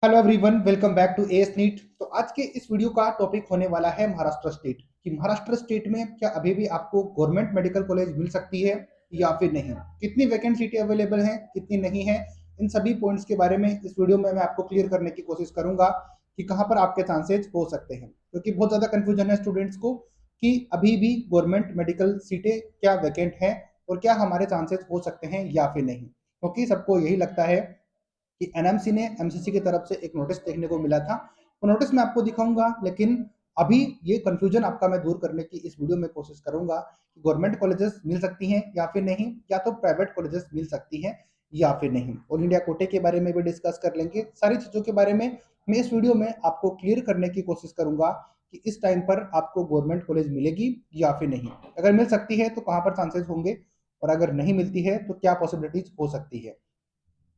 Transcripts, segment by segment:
Hello everyone, welcome back to AS NEET. तो आज के इस वीडियो का टॉपिक होने वाला है महाराष्ट्र स्टेट कि महाराष्ट्र स्टेट में क्या अभी भी आपको गवर्नमेंट मेडिकल कॉलेज मिल सकती है या फिर नहीं, कितनी वैकेंट सीटें अवेलेबल हैं, कितनी नहीं है। इन सभी पॉइंट्स के बारे में इस वीडियो में मैं आपको क्लियर करने की कोशिश करूंगा कि कहां पर आपके चांसेस हो सकते हैं, क्योंकि बहुत ज़्यादा कन्फ्यूजन है स्टूडेंट्स को कि अभी भी गवर्नमेंट मेडिकल सीटें क्या वैकेंट हैं और क्या हमारे चांसेस हो सकते हैं या फिर नहीं। क्योंकि सबको यही लगता है कि एनएमसी ने एमसीसी की तरफ से एक नोटिस देखने को मिला था। वो नोटिस मैं आपको दिखाऊंगा, लेकिन अभी ये कंफ्यूजन आपका मैं दूर करने की इस वीडियो में कोशिश करूंगा कि गवर्नमेंट कॉलेजेस मिल सकती हैं या फिर नहीं, या तो प्राइवेट कॉलेजेस मिल सकती हैं या फिर नहीं। ऑल इंडिया कोटे के बारे में भी डिस्कस कर लेंगे। सारी चीज़ों के बारे में मैं इस वीडियो में आपको क्लियर करने की कोशिश करूंगा कि इस टाइम पर आपको गवर्नमेंट कॉलेज मिलेगी या फिर नहीं। अगर मिल सकती है तो कहाँ पर चांसेस होंगे, और अगर नहीं मिलती है तो क्या पॉसिबिलिटीज हो सकती है।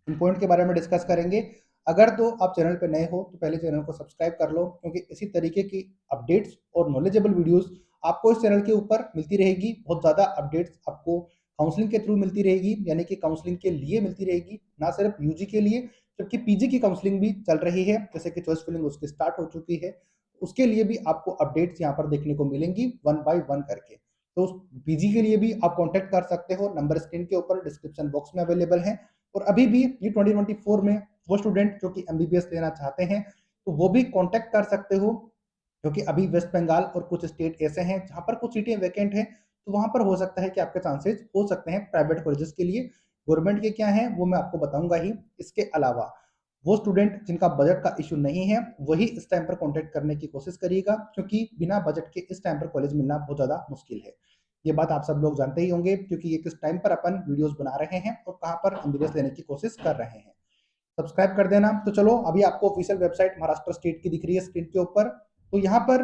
इन पॉइंट के बारे में डिस्कस करेंगे। अगर तो आप चैनल पे नए हो तो पहले चैनल को सब्सक्राइब कर लो, क्योंकि इसी तरीके की अपडेट्स और नॉलेजेबल वीडियोस आपको इस चैनल के ऊपर मिलती रहेगी। बहुत ज़्यादा अपडेट्स आपको काउंसलिंग के थ्रू मिलती रहेगी, यानी कि काउंसलिंग के लिए मिलती रहेगी, ना सिर्फ यूजी के लिए, जबकि पीजी की काउंसलिंग भी चल रही है, जैसे कि चॉइस फिलिंग उसकी स्टार्ट हो चुकी है। उसके लिए भी आपको अपडेट्स यहाँ पर देखने को मिलेंगी वन बाय वन करके। तो पीजी के लिए भी आप कॉन्टैक्ट कर सकते हो, नंबर स्क्रीन के ऊपर डिस्क्रिप्शन बॉक्स में अवेलेबल है। और अभी भी ये 2024 में वो स्टूडेंट जो कि एमबीबीएस लेना चाहते हैं तो वो भी कांटेक्ट कर सकते हो, क्योंकि अभी वेस्ट बंगाल और कुछ स्टेट ऐसे हैं जहां पर कुछ सीटें वैकेंट हैं। तो वहां पर हो सकता है कि आपके चांसेस हो सकते हैं प्राइवेट कॉलेजेस के लिए। गवर्नमेंट के क्या हैं वो मैं आपको बताऊंगा ही। इसके अलावा वो स्टूडेंट जिनका बजट का इशू नहीं है वही इस टाइम पर कॉन्टेक्ट करने की कोशिश करिएगा, क्योंकि बिना बजट के इस टाइम पर कॉलेज मिलना बहुत ज़्यादा मुश्किल है। ये बात आप सब लोग जानते ही होंगे, क्योंकि ये किस टाइम पर अपन वीडियोस बना रहे हैं और कहाँ पर एमबीबीएस लेने की कोशिश कर रहे हैं। सब्सक्राइब कर देना। तो चलो, अभी आपको ऑफिशियल वेबसाइट महाराष्ट्र स्टेट की दिख रही है स्क्रीन के ऊपर। तो यहाँ पर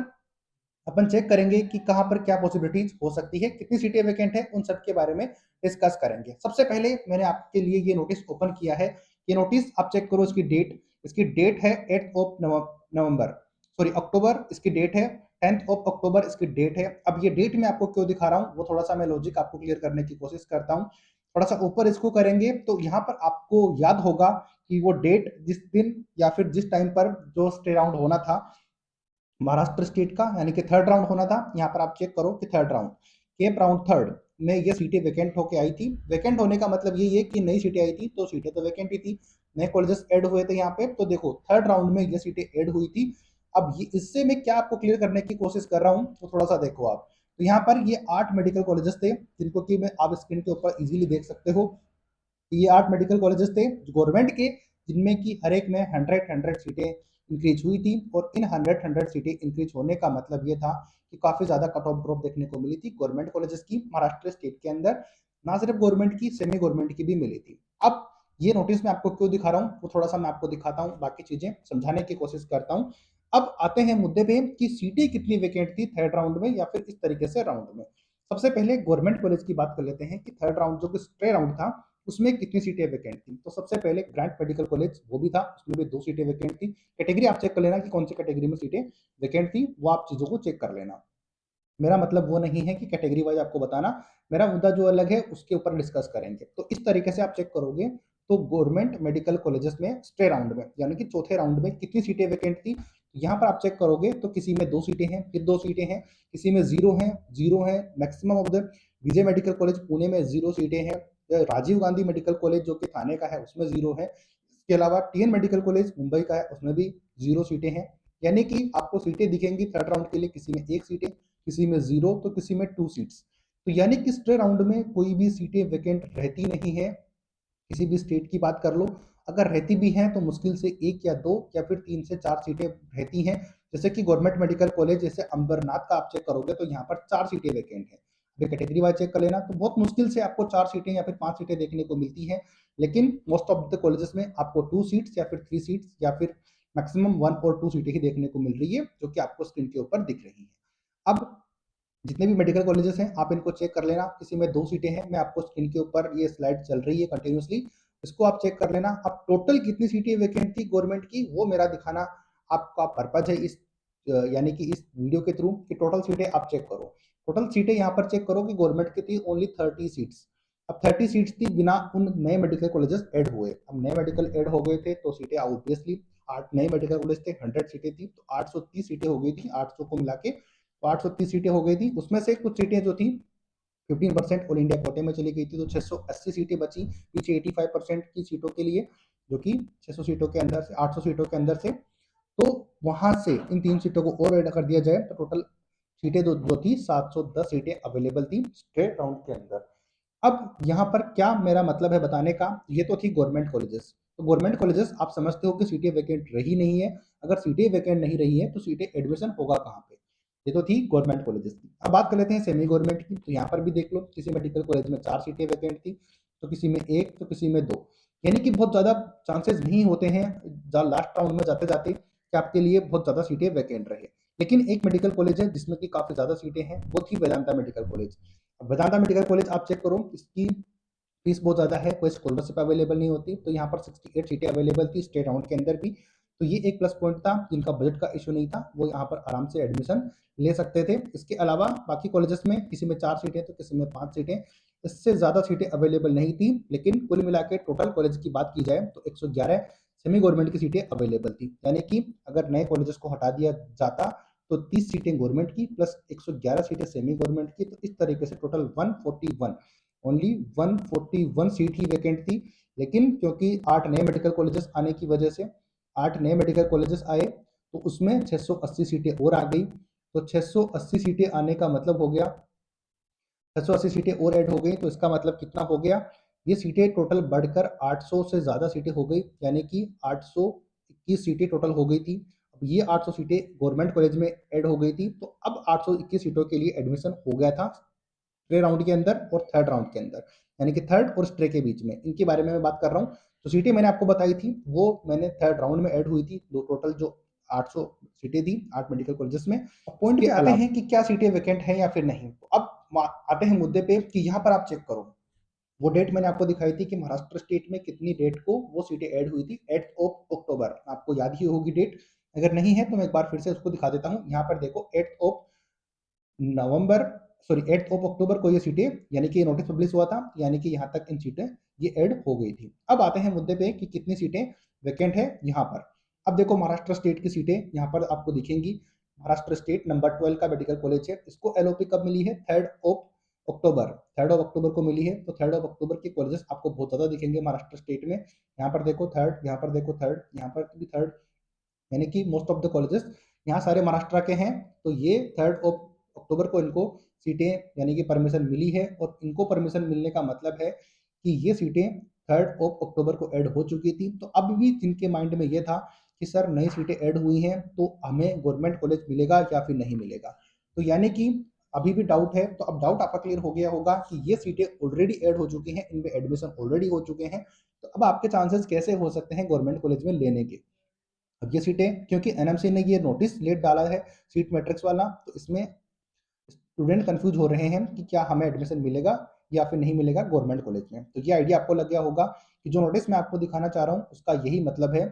अपन चेक करेंगे कि कहाँ पर क्या पॉसिबिलिटीज हो सकती है, कितनी सीटें वैकेंट है, उन सब के बारे में डिस्कस करेंगे। सबसे पहले मैंने आपके लिए ये नोटिस ओपन किया है। ये नोटिस आप चेक करो, इसकी डेट है 8 ऑफ नवंबर, सॉरी अक्टूबर इसकी डेट है। 10 ऑफ अक्टूबर इसकी डेट है। अब ये डेट मैं आपको क्यों दिखा रहा हूँ वो थोड़ा सा मैं लॉजिक आपको क्लियर करने की कोशिश करता हूँ। थोड़ा सा ऊपर इसको करेंगे तो यहाँ पर आपको याद होगा कि वो डेट जिस दिन या फिर जिस टाइम पर जो स्टे राउंड होना था महाराष्ट्र स्टेट का, यानी कि थर्ड राउंड होना था। यहाँ पर आप चेक करो कि third round, CAP round third में ये सीटें वैकेंट होके आई थी। वैकेंट होने का मतलब ये कि नई सीटें आई थी तो सीटें तो वैकेंट ही थी, नए कॉलेजेस ऐड हुए थे यहाँ पे। तो देखो थर्ड राउंड में ये सीटें ऐड हुई थी। अब ये इससे मैं क्या आपको क्लियर करने की कोशिश कर रहा हूँ तो थोड़ा सा देखो आप। तो यहाँ पर ये 8 मेडिकल कॉलेजेस थे, जिनको कि मैं आप स्क्रीन के ऊपर इजीली देख सकते हो। ये 8 मेडिकल कॉलेजेस थे गवर्नमेंट के, जिनमें की हर एक में 100 सीटें इंक्रीज हुई थी। और इन 100 सीटें इंक्रीज होने का मतलब ये था कि काफ़ी ज़्यादा कट ऑफ ड्रॉप देखने को मिली थी गवर्नमेंट कॉलेजेस की महाराष्ट्र स्टेट के अंदर। ना सिर्फ गवर्नमेंट की, सेमी गवर्नमेंट की भी मिली थी। अब ये नोटिस मैं आपको क्यों दिखा रहा हूँ वो थोड़ा सा मैं आपको दिखाता हूँ, बाकी चीज़ें समझाने की कोशिश करता हूँ। अब आते हैं मुद्दे पे कि सीटें कितनी वैकेंट थी थर्ड राउंड में या फिर इस तरीके से राउंड में। सबसे पहले गवर्नमेंट कॉलेज की बात कर लेते हैं कि थर्ड राउंड जो कि स्ट्रे राउंड था उसमें कितनी सीटें वैकेंट थी। तो सबसे पहले ग्रांट मेडिकल कॉलेज वो भी था, उसमें भी 2 सीटें वैकेंट थी। कैटेगरी आप चेक कर लेना कि कौन सी कैटेगरी में सीटें वैकेंट थी, वो आप चीज़ों को चेक कर लेना। मेरा मतलब वो नहीं है कि कैटेगरी वाइज आपको बताना, मेरा मुद्दा जो अलग है उसके ऊपर डिस्कस करेंगे। तो इस तरीके से आप चेक करोगे तो गवर्नमेंट मेडिकल कॉलेजेस में स्टे राउंड में, यानी कि चौथे राउंड में कितनी सीटें वैकेंट थी। यहाँ पर आप चेक करोगे तो किसी में 2 सीटें हैं, फिर 2 सीटें हैं, किसी में जीरो है। Maximum of the Vijay medical college Pune में 0 सीटें हैं। राजीव गांधी मेडिकल कॉलेज जो कि थाने का है उसमें 0 है। इसके अलावा टीएन मेडिकल कॉलेज मुंबई का है, उसमें भी 0 सीटें हैं। यानी कि आपको सीटें दिखेंगी थर्ड राउंड के लिए, किसी में 1 सीटें, किसी में 0 तो किसी में 2 सीट्स। तो यानी कि स्ट्रे राउंड में कोई भी सीटें वैकेंट रहती नहीं है। किसी भी स्टेट की बात कर लो, अगर रहती भी हैं तो मुश्किल से 1 या 2 या फिर 3 से 4 सीटें रहती हैं। जैसे कि गवर्नमेंट मेडिकल कॉलेज जैसे अंबरनाथ का आप चेक करोगे तो यहाँ पर 4 सीटें वैकेंट हैं। अभी कैटेगरी वाइज चेक कर लेना तो बहुत मुश्किल से आपको 4 सीटें या फिर 5 सीटें देखने को मिलती हैं। लेकिन मोस्ट ऑफ द कॉलेजेस में आपको 2 सीट्स या फिर 3 सीट्स या फिर मैक्सिमम 1 और 2 सीटें ही देखने को मिल रही है, जो कि आपको स्क्रीन के ऊपर दिख रही है। अब जितने भी मेडिकल कॉलेजेस हैं आप इनको चेक कर लेना। किसी में 2 सीटें हैं, मैं आपको स्क्रीन के ऊपर ये स्लाइड चल रही है कंटिन्यूसली, इसको आप चेक कर लेना। अब टोटल कितनी सीटें वैकेंट थी गवर्नमेंट की वो मेरा दिखाना आपका पर्पज है इस यानी कि इस वीडियो के थ्रू, कि टोटल सीटें आप चेक करो। टोटल सीटें यहाँ पर चेक करो कि गवर्नमेंट की थी ओनली 30 सीट्स। अब 30 सीट्स थी बिना उन नए मेडिकल कॉलेजेस ऐड हुए। अब नए मेडिकल ऐड हो गए थे तो सीटें ऑब्वियसली 8 नए मेडिकल कॉलेज थे, 100 सीटें थी तो 830 सीटें हो गई थी, 800 को मिला के तो 830 सीटें हो गई थी। उसमें से कुछ सीटें जो थी 15% ऑल इंडिया कोटे में चली गई थी, तो 680 सीटें बची पीछे 85% की सीटों के लिए, जो कि 600 सीटों के अंदर से 800 सीटों के अंदर से। तो वहां से इन 3 सीटों को और ऐड कर दिया जाए तो टोटल सीटें जो थी 710 सीटें अवेलेबल थी स्ट्रेट राउंड के अंदर। अब यहाँ पर क्या मेरा मतलब है बताने का, ये तो थी गवर्नमेंट कॉलेजेस। तो गवर्नमेंट कॉलेजेस आप समझते हो कि सीटें वैकेंट रही नहीं है। अगर सीटें वैकेंट नहीं रही है तो सीटें एडमिशन होगा कहाँ पे। ये तो थी गवर्नमेंट कॉलेजेस की। अब बात कर लेते हैं सेमी गवर्नमेंट की। तो यहाँ पर भी देख लो, किसी मेडिकल कॉलेज में 4 सीटें वैकेंट थी, तो किसी में 1, तो किसी में 2। यानी कि बहुत ज़्यादा चांसेस नहीं होते हैं लास्ट राउंड में जाते जाते कि आपके लिए बहुत ज़्यादा सीटें वैकेंट रहे। लेकिन एक मेडिकल कॉलेज है जिसमें कि काफ़ी ज़्यादा सीटें हैं, वो थी वेदांता मेडिकल कॉलेज। अब वेदांता मेडिकल कॉलेज आप चेक करो, इसकी फीस बहुत ज़्यादा है, कोई स्कॉलरशिप अवेलेबल नहीं होती। तो यहाँ पर 68 सीटें अवेलेबल थी स्टेट राउंड के अंदर भी। तो ये एक प्लस पॉइंट था, जिनका बजट का इशू नहीं था वो यहाँ पर आराम से एडमिशन ले सकते थे। इसके अलावा बाकी कॉलेजेस में किसी में 4 सीटें तो किसी में 5 सीटें, इससे ज़्यादा सीटें अवेलेबल नहीं थी। लेकिन कुल मिला के टोटल कॉलेज की बात की जाए तो 111 सेमी गवर्नमेंट की सीटें अवेलेबल थी। यानी कि अगर नए कॉलेजेस को हटा दिया जाता तो 30 सीटें गवर्नमेंट की प्लस 111 सीटें सेमी गवर्नमेंट की, तो इस तरीके से टोटल 141, ओनली 141 सीट ही वैकेंट थी। लेकिन क्योंकि 8 नए मेडिकल कॉलेजेस आने की वजह से, 8 नए मेडिकल कॉलेजेस आए तो उसमें 680 सीटें और आ गई। तो 680 सीटें आने का मतलब हो गया, 680 सीटें और ऐड हो गई, तो इसका मतलब कितना हो गया, ये सीटें टोटल बढ़कर 800 से ज़्यादा सीटें हो गई। यानी कि 821 सीटें टोटल हो गई थी। अब ये 800 सीटें गवर्नमेंट कॉलेज में ऐड हो गई थी, तो अब 821 सीटों के लिए एडमिशन हो गया था स्ट्रे राउंड के अंदर और थर्ड राउंड के अंदर, यानी कि थर्ड और स्ट्रे के बीच में। इनके बारे में मैं बात कर रहा हूँ। तो सीटें मैंने आपको बताई थी वो मैंने थर्ड राउंड में ऐड हुई थी, दो टोटल जो 800 सीटें थी 8 मेडिकल कॉलेजेस में। पॉइंट पे आते हैं कि क्या सीटें वैकेंट हैं या फिर नहीं। तो अब आते हैं मुद्दे पे कि यहाँ पर आप चेक करो, वो डेट मैंने आपको दिखाई थी कि महाराष्ट्र स्टेट में कितनी डेट को वो सीटें ऐड हुई थी, 8 ऑफ अक्टूबर। आपको याद ही होगी डेट, अगर नहीं है तो मैं एक बार फिर से उसको दिखा देता हूँ। यहाँ पर देखो 8 of November, sorry 8 of October को ये सीटें, यानी कि ये नोटिस पब्लिश हुआ था, यानी कि यहाँ तक इन सीटें ये ऐड हो गई थी। अब आते हैं मुद्दे पे कि कितनी सीटें वैकेंट है यहाँ पर। अब देखो महाराष्ट्र स्टेट की सीटें यहाँ पर आपको दिखेंगी। महाराष्ट्र स्टेट नंबर 12 का मेडिकल कॉलेज है, इसको एलओपी कब मिली है, 3 ऑफ अक्टूबर, 3 ऑफ अक्टूबर को मिली है। तो 3 ऑफ अक्टूबर के कॉलेजेस आपको बहुत ज्यादा दिखेंगे महाराष्ट्र स्टेट में। यहाँ पर देखो थर्ड, यहाँ पर देखो थर्ड, यहाँ पर भी थर्ड, यानी कि मोस्ट ऑफ द कॉलेजेस यहाँ सारे महाराष्ट्र के हैं। तो ये 3 ऑफ अक्टूबर को इनको सीटें यानी कि परमिशन मिली है, और इनको परमिशन मिलने का मतलब है कि ये सीटें 3 ऑफ अक्टूबर को ऐड हो चुकी थी। तो अब भी जिनके माइंड में ये था कि सर नई सीटें ऐड हुई हैं तो हमें गवर्नमेंट कॉलेज मिलेगा या फिर नहीं मिलेगा, तो यानी कि अभी भी डाउट है। तो अब डाउट आपका क्लियर हो गया होगा कि ये सीटें ऑलरेडी ऐड हो चुकी हैं, इनमें एडमिशन ऑलरेडी हो चुके हैं। तो अब आपके चांसेस कैसे हो सकते हैं गवर्नमेंट कॉलेज में लेने के। अब ये सीटें क्योंकि एनएमसी ने ये नोटिस लेट डाला है सीट मैट्रिक्स वाला, तो इसमें स्टूडेंट कंफ्यूज हो रहे हैं कि क्या हमें एडमिशन मिलेगा या फिर नहीं मिलेगा गवर्नमेंट कॉलेज में। तो ये आइडिया आपको लग गया होगा कि जो नोटिस मैं आपको दिखाना चाह रहा हूँ उसका यही मतलब है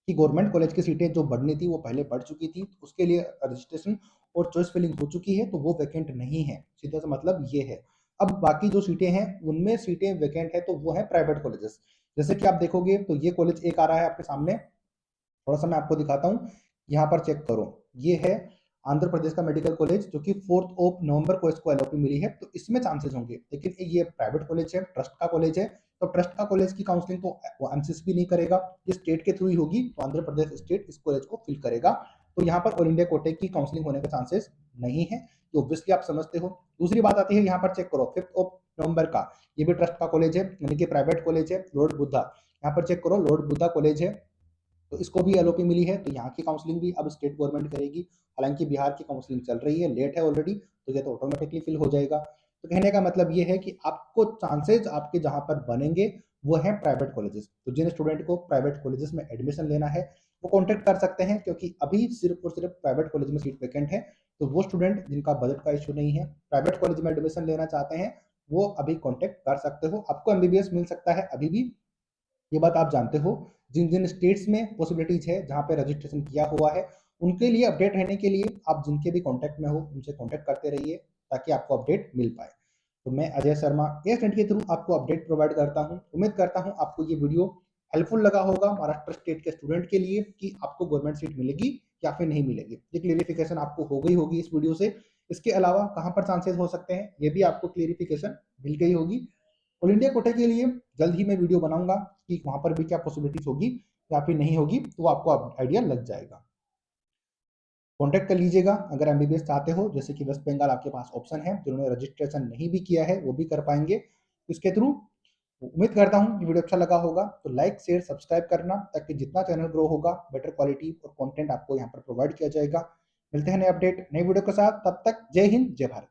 कि गवर्नमेंट कॉलेज की सीटें जो बढ़नी थी वो पहले बढ़ चुकी थी, तो उसके लिए रजिस्ट्रेशन और चॉइस फिलिंग हो चुकी है, तो वो वैकेंट नहीं है, सीधा सा मतलब ये है। अब बाकी जो सीटें हैं उनमें सीटें वैकेंट है तो वो है प्राइवेट कॉलेजेस। जैसे कि आप देखोगे तो ये कॉलेज एक आ रहा है आपके सामने, थोड़ा सा मैं आपको दिखाता हूँ। यहाँ पर चेक करो, ये है आंध्र प्रदेश का मेडिकल कॉलेज जो कि 4 ऑफ नवंबर को इसको एलओपी मिली है। तो इसमें चांसेस होंगे, लेकिन ये प्राइवेट कॉलेज है, ट्रस्ट का कॉलेज है। तो ट्रस्ट का कॉलेज की काउंसलिंग तो वो एमसीसी भी नहीं करेगा, ये स्टेट के थ्रू ही होगी। तो आंध्र प्रदेश स्टेट इस कॉलेज को फिल करेगा। तो यहाँ पर ऑल इंडिया कोटे की काउंसलिंग होने का चांसेस नहीं है, तो ऑब्वियसली आप समझते हो। दूसरी बात आती है, यहाँ पर चेक करो 5 ऑफ नवंबर का, ये भी ट्रस्ट का कॉलेज है, यानी कि प्राइवेट कॉलेज है, लॉर्ड बुद्धा। यहाँ पर चेक करो लॉर्ड बुद्धा कॉलेज है, तो इसको भी एलओपी मिली है। तो यहाँ की काउंसलिंग भी अब स्टेट गवर्नमेंट करेगी। हालांकि बिहार की काउंसलिंग चल रही है, लेट है ऑलरेडी, तो ये तो ऑटोमेटिकली फिल हो जाएगा। तो कहने का मतलब ये है कि आपको चांसेस आपके जहाँ पर बनेंगे वो है प्राइवेट कॉलेजेस। तो जिन स्टूडेंट को प्राइवेट कॉलेजेस में एडमिशन लेना है वो कॉन्टेक्ट कर सकते हैं, क्योंकि अभी सिर्फ और सिर्फ प्राइवेट कॉलेज में सीट वैकेंट है। तो वो स्टूडेंट जिनका बजट का इशू नहीं है, प्राइवेट कॉलेज में एडमिशन लेना चाहते हैं, वो अभी कॉन्टेक्ट कर सकते हो। आपको एमबीबीएस मिल सकता है अभी भी, ये बात आप जानते हो। जिन जिन स्टेट्स में पॉसिबिलिटीज है जहाँ पे रजिस्ट्रेशन किया हुआ है, उनके लिए अपडेट रहने के लिए आप जिनके भी कांटेक्ट में हो उनसे कांटेक्ट करते रहिए ताकि आपको अपडेट मिल पाए। तो मैं अजय शर्मा एस नेट के थ्रू आपको अपडेट प्रोवाइड करता हूँ। उम्मीद करता हूँ आपको ये वीडियो हेल्पफुल लगा होगा महाराष्ट्र स्टेट के स्टूडेंट के लिए कि आपको गवर्नमेंट सीट मिलेगी या फिर नहीं मिलेगी। ये क्लियरिफिकेशन आपको हो गई होगी इस वीडियो से। इसके अलावा कहाँ पर चांसेस हो सकते हैं ये भी आपको क्लियरिफिकेशन मिल गई होगी। ऑल इंडिया कोटे के लिए जल्द ही मैं वीडियो बनाऊंगा कि वहां पर भी क्या पॉसिबिलिटीज होगी या फिर नहीं होगी, तो आपको आइडिया लग जाएगा। कॉन्टैक्ट कर लीजिएगा अगर एमबीबीएस चाहते हो, जैसे कि वेस्ट बंगाल आपके पास ऑप्शन है, जिन्होंने रजिस्ट्रेशन नहीं भी किया है वो भी कर पाएंगे इसके थ्रू। उम्मीद करता हूँ कि वीडियो अच्छा लगा होगा, तो लाइक शेयर सब्सक्राइब करना, ताकि जितना चैनल ग्रो होगा बेटर क्वालिटी और कंटेंट आपको यहाँ पर प्रोवाइड किया जाएगा। मिलते हैं नए अपडेट नई वीडियो के साथ, तब तक जय हिंद जय भारत।